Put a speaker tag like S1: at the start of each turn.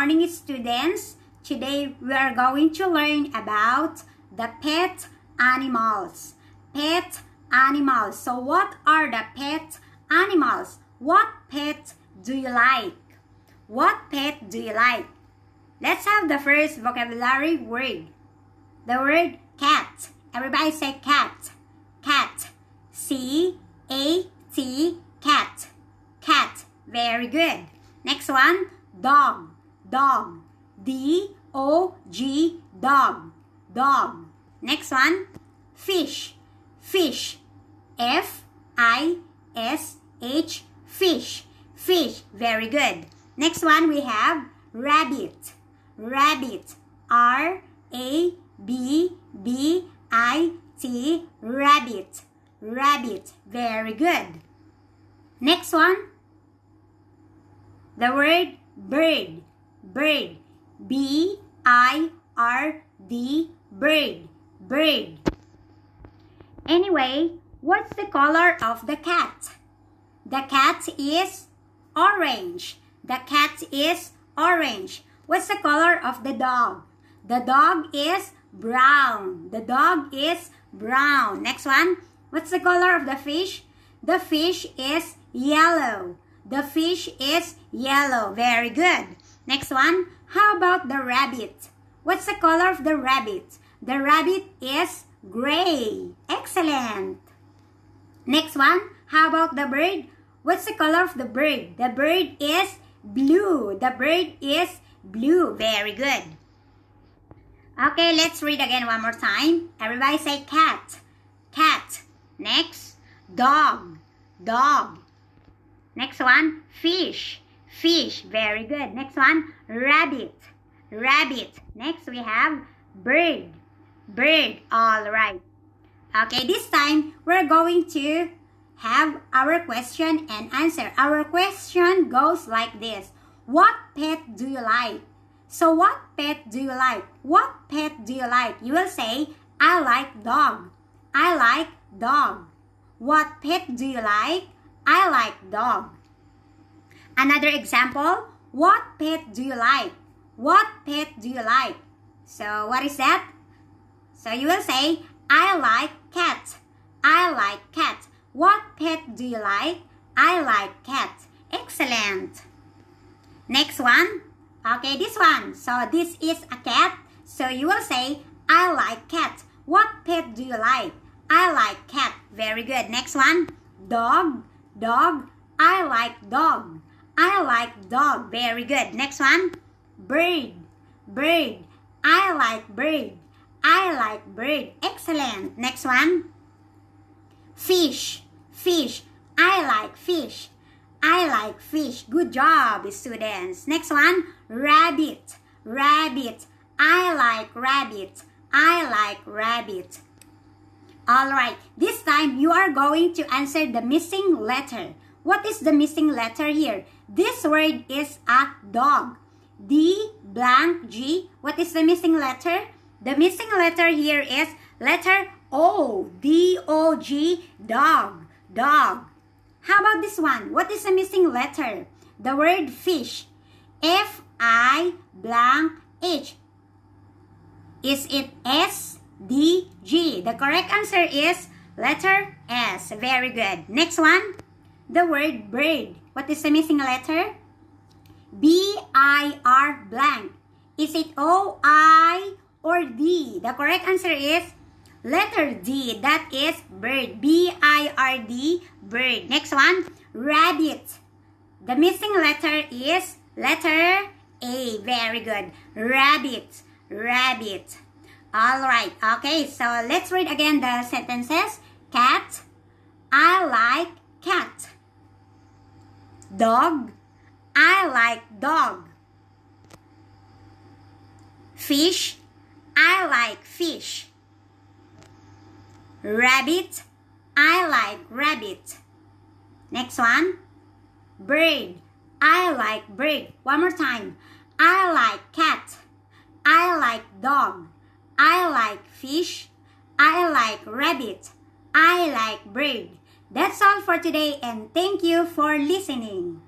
S1: morning, students. Today we are going to learn about the pet animals. Pet animals. So what are the pet animals? What pet do you like? What pet do you like? Let's have the first vocabulary word. The word cat. Everybody say cat. Cat. C-A-T. Cat. Cat. Very good. Next one, dog. Dog. D-O-G. Dog. Dog. Next one, fish. Fish. F-I-S-H. Fish. Fish. Very good. Next one, we have rabbit. Rabbit. R-A-B-B-I-T. Rabbit. Rabbit. Very good. Next one, the word bird. Bird. B-I-R-D. Bird. Bird. Anyway, what's the color of the cat? The cat is orange. The cat is orange. What's the color of the dog? The dog is brown. The dog is brown. Next one, what's the color of the fish? The fish is yellow. The fish is yellow. Very good. Next one, how about the rabbit? What's the color of the rabbit? The rabbit is gray. Excellent. Next one, how about the bird? What's the color of the bird? The bird is blue. The bird is blue. Very good. Okay, let's read again one more time. Everybody say cat. Cat. Next, dog. Dog. Next one, fish. Fish. Very good. Next one, rabbit. Rabbit. Next we have bird. Bird. All right. Okay, this time we're going to have our question and answer. Our question goes like this. What pet do you like? So what pet do you like? What pet do you like? You will say, I like dog. I like dog. What pet do you like? I like dog. Another example, what pet do you like? What pet do you like? So what is that? So you will say, I like cat. I like cat. What pet do you like? I like cat. Excellent. Next one. Okay, this one. So this is a cat. So you will say, I like cat. What pet do you like? I like cat. Very good. Next one. Dog. Dog. I like dog. I like dog. Very good. Next one. Bird. Bird. I like bird. I like bird. Excellent. Next one. Fish. Fish. I like fish. I like fish. Good job, students. Next one. Rabbit. Rabbit. I like rabbit. I like rabbit. Alright, this time you are going to answer the missing letter. What is the missing letter here? This word is a dog. D-blank-G. What is the missing letter? The missing letter here is letter O. D-O-G. Dog. Dog. How about this one? What is the missing letter? The word fish. F-I-blank-H. Is it S-D-G? The correct answer is letter S. Very good. Next one. The word bird. What is the missing letter? B-I-R blank. Is it O-I or D? The correct answer is letter D. That is bird. B-I-R-D. Bird. Next one. Rabbit. The missing letter is letter A. Very good. Rabbit. Rabbit. Alright. Okay. So let's read again the sentences. Cat. I like cat. Dog. I like dog. Fish. I like fish. Rabbit. I like rabbit. Next one. Bird. I like bird. One more time. I like cat. I like dog. I like fish. I like rabbit. I like bird. That's all for today and thank you for listening.